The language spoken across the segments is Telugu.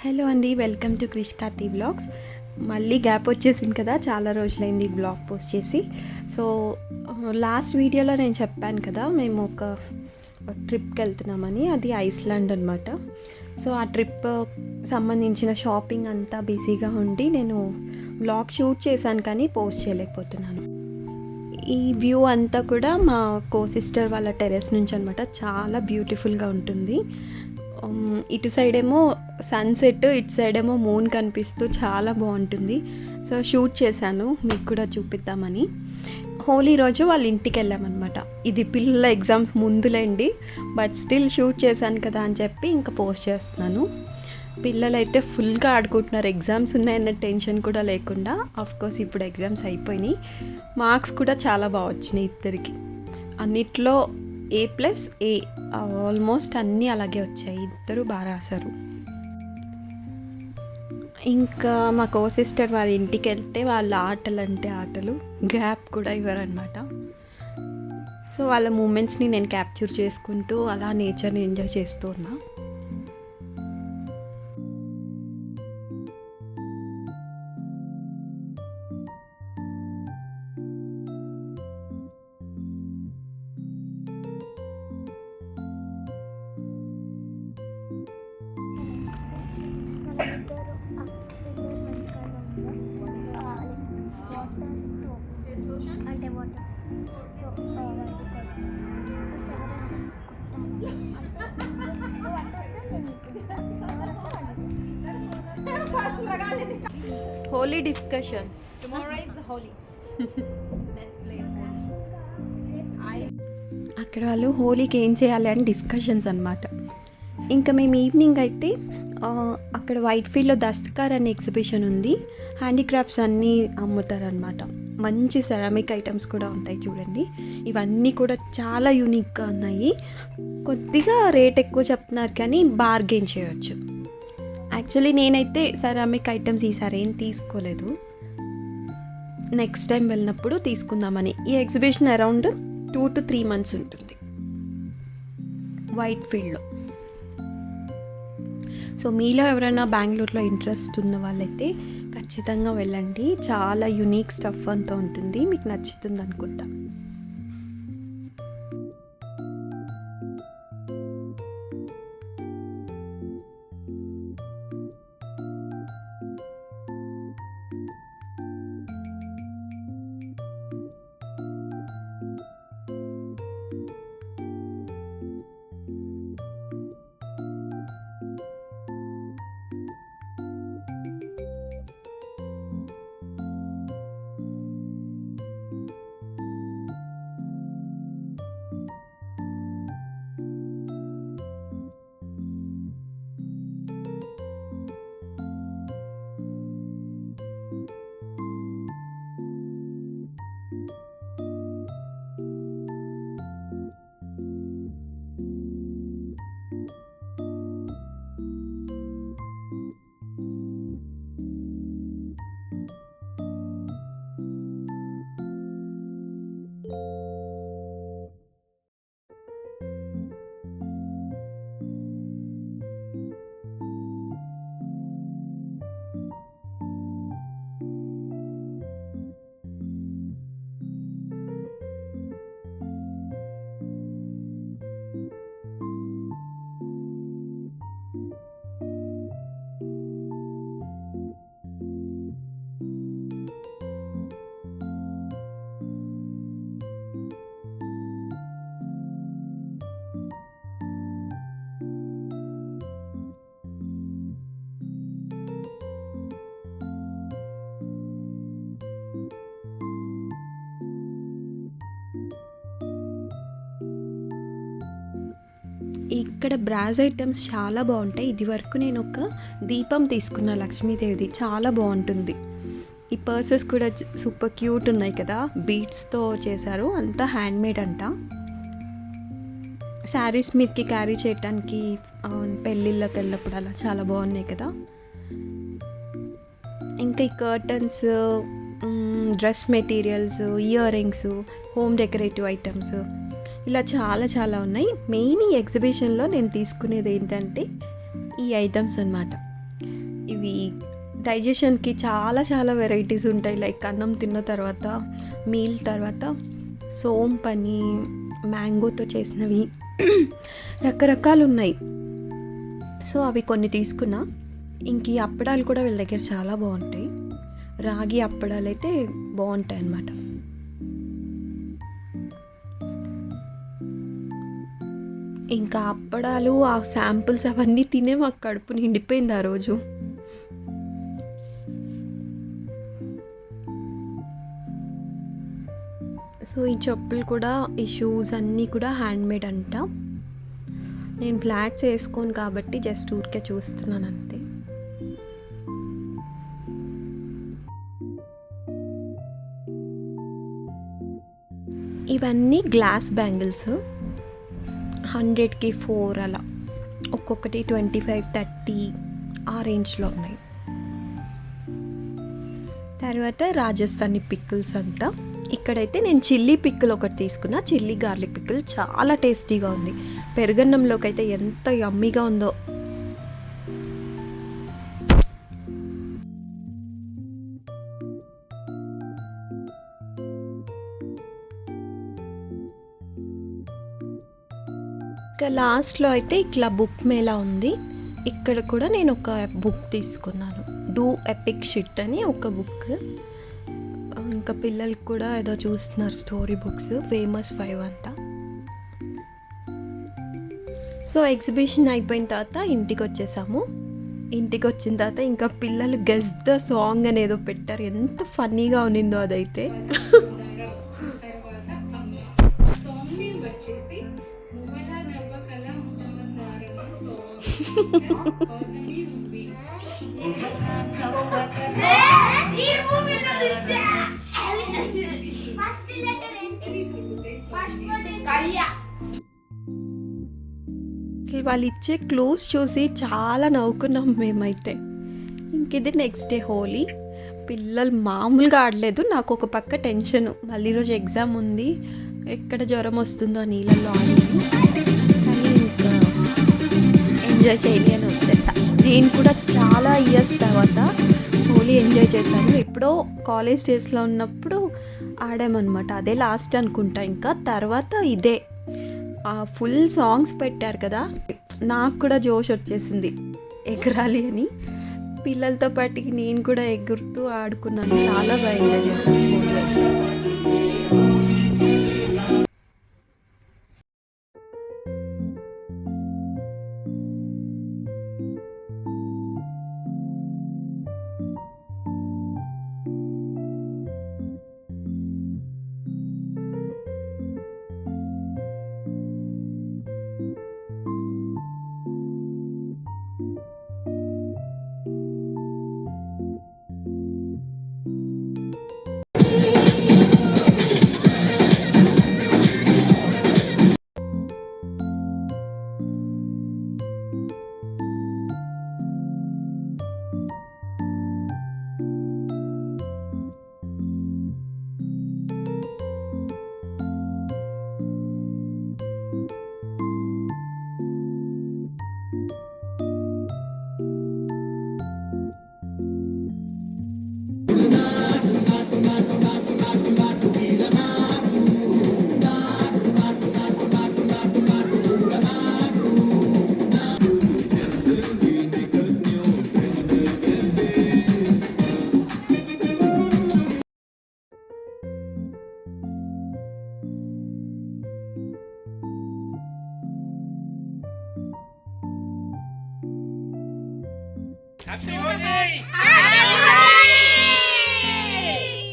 హలో అండి, welcome to Krish Karthi vlogs. మళ్ళీ గ్యాప్ వచ్చేసింది కదా, చాలా రోజులైంది బ్లాగ్ పోస్ట్ చేసి. సో లాస్ట్ వీడియోలో నేను చెప్పాను కదా మేము ఒక ట్రిప్కి వెళ్తున్నామని, అది ఐస్లాండ్ అనమాట. సో ఆ ట్రిప్ సంబంధించిన షాపింగ్ అంతా బిజీగా ఉండి నేను బ్లాగ్ షూట్ చేశాను కానీ పోస్ట్ చేయలేకపోతున్నాను. ఈ వ్యూ అంతా కూడా మా కో సిస్టర్ వాళ్ళ టెర్రస్ నుంచి అనమాట. చాలా బ్యూటిఫుల్గా ఉంటుంది. ఇటు సైడ్ ఏమో సన్సెట్, ఇటు సైడ్ ఏమో మూన్ కనిపిస్తూ చాలా బాగుంటుంది. సో షూట్ చేశాను, మీకు కూడా చూపిద్దామని. హోలీ రోజు వాళ్ళ ఇంటికి వెళ్ళామన్నమాట. ఇది పిల్లల ఎగ్జామ్స్ ముందులేండి, బట్ స్టిల్ షూట్ చేశాను కదా అని చెప్పి ఇంకా పోస్ట్ చేస్తున్నాను. పిల్లలు అయితే ఫుల్గా ఆడుకుంటున్నారు, ఎగ్జామ్స్ ఉన్నాయన్న టెన్షన్ కూడా లేకుండా. ఆఫ్కోర్స్ ఇప్పుడు ఎగ్జామ్స్ అయిపోయినాయి, మార్క్స్ కూడా చాలా బాగా వచ్చినాయి ఇద్దరికి. అన్నిట్లో A+A ఆల్మోస్ట్ అన్నీ అలాగే వచ్చాయి, ఇద్దరు బాగా రాశారు. ఇంకా మా కో సిస్టర్ వాళ్ళ ఇంటికి వెళ్తే వాళ్ళ ఆటలు అంటే ఆటలు, గ్యాప్ కూడా ఇవ్వరనమాట. సో వాళ్ళ మూమెంట్స్ని నేను క్యాప్చర్ చేసుకుంటూ అలా నేచర్ని ఎంజాయ్ చేస్తూ ఉన్నా. Holy discussions. Tomorrow is Holi. Let's play Holi. అక్కడ వాళ్ళు హోలీకి ఏం చేయాలి అని డిస్కషన్స్ అనమాట. ఇంకా మేము ఈవినింగ్ అయితే అక్కడ వైట్ ఫీల్డ్లో దస్తకార్ అనే ఎగ్జిబిషన్ ఉంది. హ్యాండీక్రాఫ్ట్స్ అన్నీ అమ్ముతారనమాట. మంచి సెరామిక్ ఐటమ్స్ కూడా ఉంటాయి చూడండి. ఇవన్నీ కూడా చాలా యూనిక్గా ఉన్నాయి. కొద్దిగా రేట్ ఎక్కువ చెప్తున్నారు కానీ బార్గెన్ చేయవచ్చు. యాక్చువల్లీ నేనైతే సెరామిక్ ఐటమ్స్ ఈసారి ఏం తీసుకోలేదు, నెక్స్ట్ టైం వెళ్ళినప్పుడు తీసుకుందామని. ఈ ఎగ్జిబిషన్ అరౌండ్ 2 to 3 months ఉంటుంది వైట్ ఫీల్డ్లో. సో మీలో ఎవరైనా బెంగళూరులో ఇంట్రెస్ట్ ఉన్న వాళ్ళైతే ఖచ్చితంగా వెళ్ళండి. చాలా యూనిక్ స్టఫ్ అంతా ఉంటుంది, మీకు నచ్చుతుంది అనుకుంటా. ఇక్కడ బ్రాజ్ ఐటమ్స్ చాలా బాగుంటాయి. ఇది వరకు నేను ఒక దీపం తీసుకున్న లక్ష్మీదేవిది, చాలా బాగుంటుంది. ఈ పర్సెస్ కూడా సూపర్ క్యూట్ ఉన్నాయి కదా, బీడ్స్తో చేశారు, అంతా హ్యాండ్మేడ్ అంట. శారీస్ మీదకి క్యారీ చేయడానికి, పెళ్ళిళ్ళకి వెళ్ళినప్పుడు అలా చాలా బాగున్నాయి కదా. ఇంకా ఈ curtains, dress materials, ear rings, home decorative items, ఇలా చాలా చాలా ఉన్నాయి. మెయిన్ ఈ ఎగ్జిబిషన్లో నేను తీసుకునేది ఏంటంటే ఈ ఐటమ్స్ అన్నమాట. ఇవి డైజెషన్కి చాలా చాలా వెరైటీస్ ఉంటాయి. లైక్ అన్నం తిన్న తర్వాత, మీల్ తర్వాత సోంపని, మ్యాంగోతో చేసినవి రకరకాలు ఉన్నాయి. సో అవి కొన్ని తీసుకున్నా. ఇంక ఈ అప్పడాలు కూడా వీళ్ళ దగ్గర చాలా బాగుంటాయి. రాగి అప్పడాలు అయితే బాగుంటాయి అన్నమాట. ఇంకా అప్పడాలు, ఆ శాంపుల్స్ అవన్నీ తినే మాకు కడుపు నిండిపోయింది ఆ రోజు. సో ఈ చెప్పులు కూడా, ఈ షూస్ అన్నీ కూడా హ్యాండ్మేడ్ అంట. నేను ఫ్లాట్స్ వేసుకోను కాబట్టి జస్ట్ ఊరికే చూస్తున్నాను అంతే. ఇవన్నీ గ్లాస్ బ్యాంగిల్స్, 100కి 4 అలా, ఒక్కొక్కటి 25, 30 ఆ రేంజ్లో ఉన్నాయి. తర్వాత రాజస్థానీ పికిల్స్ అంట. ఇక్కడైతే నేను చిల్లీ పికిల్ ఒకటి తీసుకున్నా. చిల్లీ గార్లిక్ పికిల్ చాలా టేస్టీగా ఉంది. పెరుగన్నంలోకి అయితే ఎంత యమ్మీగా ఉందో. ఇంకా లాస్ట్లో అయితే ఇట్లా బుక్ మేళా ఉంది. ఇక్కడ కూడా నేను ఒక బుక్ తీసుకున్నాను, డూ ఎపిక్ షిట్ అని ఒక బుక్. ఇంకా పిల్లలకి కూడా ఏదో చూస్తున్నారు, స్టోరీ బుక్స్, ఫేమస్ 5 అంట. సో ఎగ్జిబిషన్ అయిపోయిన తర్వాత ఇంటికి వచ్చేసాము. ఇంటికి వచ్చిన తర్వాత ఇంకా పిల్లలు గెస్ ద సాంగ్ అని ఏదో పెట్టారు. ఎంత ఫన్నీగా ఉన్నిందో అదైతే. వాళ్ళు ఇచ్చే క్లూస్ చూసి చాలా నవ్వుకున్నాం మేమైతే. ఇంక ఇది నెక్స్ట్ డే హోలీ. పిల్లలు మామూలుగా ఆడలేదు. నాకు ఒక పక్క టెన్షన్, మళ్ళీ రోజు ఎగ్జామ్ ఉంది, ఎక్కడ జ్వరం వస్తుందో నీళ్ళల్లో ఆడలేదు. కానీ ఇంకా ఎంజాయ్ చేయాలి అని వచ్చేసా. నేను కూడా చాలా ఇయర్స్ తర్వాత హోలీ ఎంజాయ్ చేశాను. ఎప్పుడో కాలేజ్ డేస్లో ఉన్నప్పుడు ఆడామన్నమాట. అదే లాస్ట్ అనుకుంటా. ఇంకా తర్వాత ఇదే ఫుల్ సాంగ్స్ పెట్టారు కదా, నాకు కూడా జోష్ వచ్చేసింది ఎగరాలి అని. పిల్లలతో పాటు నేను కూడా ఎగురుతూ ఆడుకున్నాను. చాలా బాగా ఎంజాయ్ చేశాను.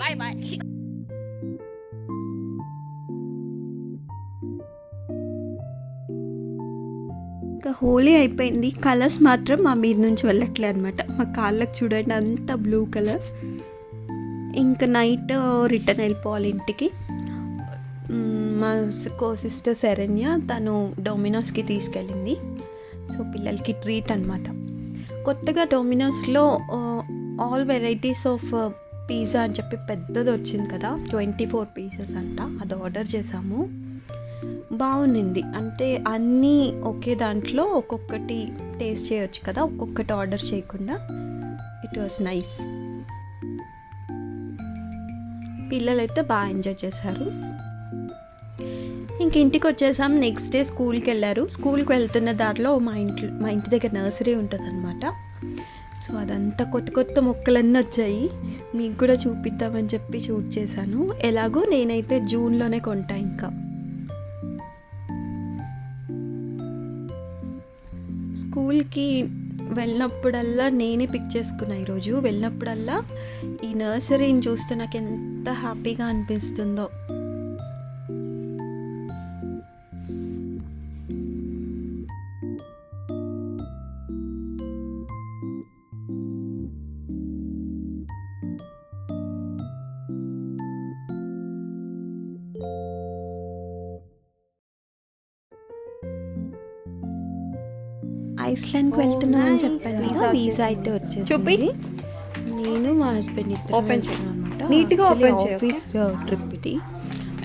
Bye bye. ఇంకా హోలీ అయిపోయింది. కలర్స్ మాత్రం మా మీద నుంచి వెళ్ళట్లే అనమాట. మా కాళ్ళకి చూడండి అంత బ్లూ కలర్. ఇంకా నైట్ రిటర్న్ వెళ్ళిపోవాలి ఇంటికి. మా సిస్టర్ శరణ్య తను డొమినోస్కి తీసుకెళ్ళింది. సో పిల్లలకి ట్రీట్ అనమాట. కొత్తగా డొమినోస్లో ఆల్ వెరైటీస్ ఆఫ్ పిజ్జా అని చెప్పి పెద్దది వచ్చింది కదా, 24 పీసెస్ అంట. అది ఆర్డర్ చేసాము. బాగుంది. అంటే అన్నీ ఒకే దాంట్లో ఒక్కొక్కటి టేస్ట్ చేయొచ్చు కదా, ఒక్కొక్కటి ఆర్డర్ చేయకుండా. It was nice. పిల్లలైతే బాగా ఎంజాయ్ చేశారు. ఇంక ఇంటికి వచ్చేసాం. నెక్స్ట్ డే స్కూల్కి వెళ్ళారు. స్కూల్కి వెళ్తున్న దారిలో మా ఇంటి దగ్గర నర్సరీ ఉంటుంది అనమాట. సో అదంతా కొత్త కొత్త మొక్కలన్నీ వచ్చాయి. మీకు కూడా చూపిద్దామని చెప్పి షూట్ చేశాను. ఎలాగో నేనైతే జూన్లోనే కొంటా. ఇంకా స్కూల్కి వెళ్ళినప్పుడల్లా నేనే పిక్ చేసుకున్నా. ఈరోజు వెళ్ళినప్పుడల్లా ఈ నర్సరీని చూస్తే నాకు ఎంత హ్యాపీగా అనిపిస్తుందో. ఐస్లాండ్కి వెళ్తున్నామని చెప్పాను కదా, వీసా అయితే వచ్చేసి చూపి. నేను మా హస్బెండ్ ఓపెన్ చేయాను అనమాట. నీట్గా ఓపెన్ చేయి, ఆఫీస్ ట్రిప్ ఇది.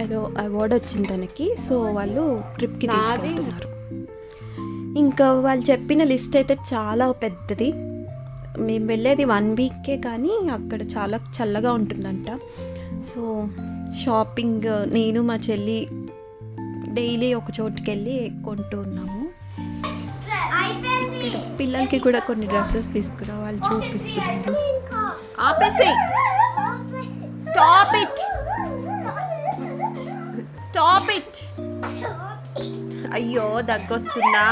ఏదో అవార్డ్ వచ్చింది తనకి. సో వాళ్ళు ట్రిప్కి నాది. తీసుకెళ్తున్నారు. ఇంకా వాళ్ళు చెప్పిన లిస్ట్ అయితే చాలా పెద్దది. మేము వెళ్ళేది 1 వీకే, కానీ అక్కడ చాలా చల్లగా ఉంటుందంట. సో షాపింగ్ నేను మా చెల్లి డైలీ ఒక చోటుకి వెళ్ళి కొంటూ ఉన్నాము. ఇక్కడ పిల్లలకి కూడా కొన్ని డ్రెస్సెస్ తీసుకురా, వాళ్ళు చూపిస్తున్నారు. ఆపేసి. Stop it. Stop it. అయ్యో దగ్గొస్తుందా?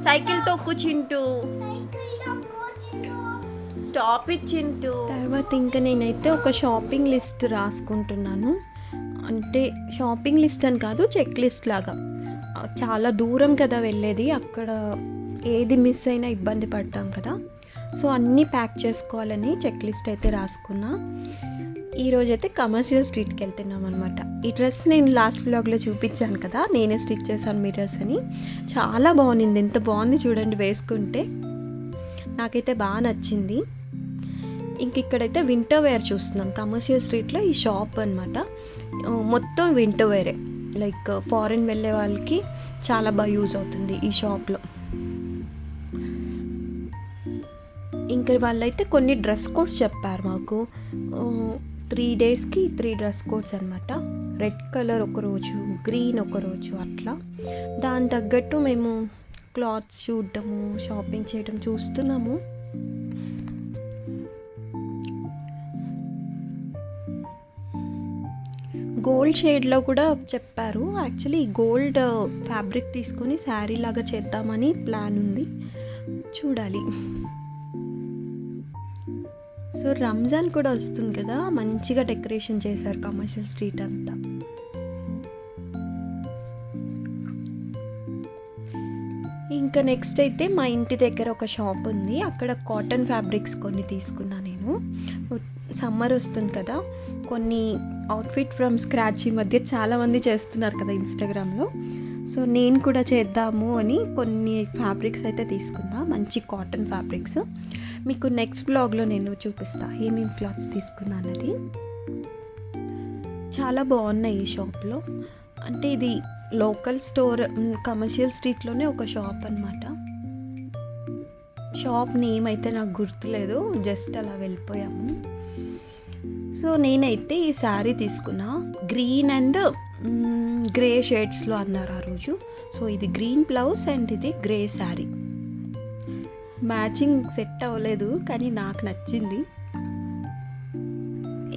సైకిల్ తొక్కు చింటూ. Stop it Chintu. తర్వాత ఇంకా నేనైతే ఒక షాపింగ్ లిస్ట్ రాసుకుంటున్నాను. అంటే షాపింగ్ లిస్ట్ అని కాదు, చెక్ లిస్ట్ లాగా. చాలా దూరం కదా వెళ్ళేది, అక్కడ ఏది మిస్ అయినా ఇబ్బంది పడతాం కదా. సో అన్నీ ప్యాక్ చేసుకోవాలని చెక్ లిస్ట్ అయితే రాసుకున్నా. ఈరోజైతే కమర్షియల్ స్ట్రీట్కి వెళ్తున్నాం అనమాట. ఈ డ్రెస్ నేను లాస్ట్ వ్లాగ్లో చూపించాను కదా, నేనే స్టిచ్ చేశాను మీ డ్రెస్ అని. చాలా బాగుంది. ఎంత బాగుంది చూడండి వేసుకుంటే. నాకైతే బాగా నచ్చింది. ఇంక ఇక్కడైతే వింటర్ వేర్ చూస్తున్నాం. కమర్షియల్ స్ట్రీట్లో ఈ షాప్ అనమాట. మొత్తం వింటర్ వేరే. లైక్ ఫారెన్ వెళ్ళే వాళ్ళకి చాలా బాగా యూజ్ అవుతుంది ఈ షాప్లో. ఇంకా వాళ్ళైతే కొన్ని డ్రెస్ కోడ్స్ చెప్పారు మాకు. 3 డేస్కి 3 డ్రెస్ కోడ్స్ అనమాట. రెడ్ కలర్ ఒకరోజు, గ్రీన్ ఒకరోజు, అట్లా. దాని తగ్గట్టు మేము క్లాత్స్ చూడటము, షాపింగ్ చేయడం చూస్తున్నాము. గోల్డ్ షేడ్లో కూడా చెప్పారు. యాక్చువల్లీ గోల్డ్ ఫ్యాబ్రిక్ తీసుకొని శారీ లాగా చేద్దామని ప్లాన్ ఉంది, చూడాలి. సో రంజాన్ కూడా వస్తుంది కదా, మంచిగా డెకరేషన్ చేశారు కమర్షియల్ స్ట్రీట్ అంతా. ఇంకా నెక్స్ట్ అయితే మా ఇంటి దగ్గర ఒక షాప్ ఉంది. అక్కడ కాటన్ ఫ్యాబ్రిక్స్ కొన్ని తీసుకున్నా నేను. సమ్మర్ వస్తుంది కదా, కొన్ని అవుట్ఫిట్ ఫ్రమ్ స్క్రాచ్ ఈ మధ్య చాలామంది చేస్తున్నారు కదా ఇన్స్టాగ్రామ్లో. సో నేను కూడా చేద్దాము అని కొన్ని ఫ్యాబ్రిక్స్ అయితే తీసుకున్నా, మంచి కాటన్ ఫ్యాబ్రిక్స్. మీకు నెక్స్ట్ బ్లాగ్లో నేను చూపిస్తా ఏమేమి క్లాత్స్ తీసుకున్నా అన్నది. చాలా బాగున్నాయి ఈ షాప్లో. అంటే ఇది లోకల్ స్టోర్, కమర్షియల్ స్ట్రీట్లోనే ఒక షాప్ అనమాట. షాప్ నేమ్ అయితే నాకు గుర్తులేదు, జస్ట్ అలా వెళ్ళిపోయాము. సో నేనైతే ఈ శారీ తీసుకున్నా. గ్రీన్ అండ్ గ్రే షేడ్స్లో అన్నారు ఆ రోజు. సో ఇది గ్రీన్ బ్లౌజ్ అండ్ ఇది గ్రే శారీ. మ్యాచింగ్ సెట్ అవ్వలేదు, కానీ నాకు నచ్చింది.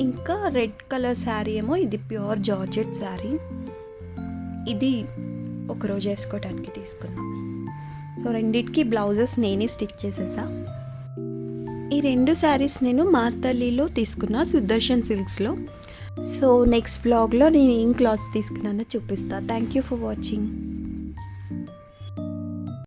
ఇంకా రెడ్ కలర్ శారీ ఏమో, ఇది ప్యూర్ జార్జెట్ శారీ. ఇది ఒకరోజు వేసుకోవడానికి తీసుకున్నా. సో రెండిటికి బ్లౌజెస్ నేనే స్టిచ్ చేసేసా. ఈ 2 శారీస్ నేను మార్తల్లిలో తీసుకున్నా, సుదర్శన్ సిల్క్స్లో. సో నెక్స్ట్ బ్లాగ్లో నేను ఏం క్లాత్స్ తీసుకున్నానో చూపిస్తా. Thank you for watching.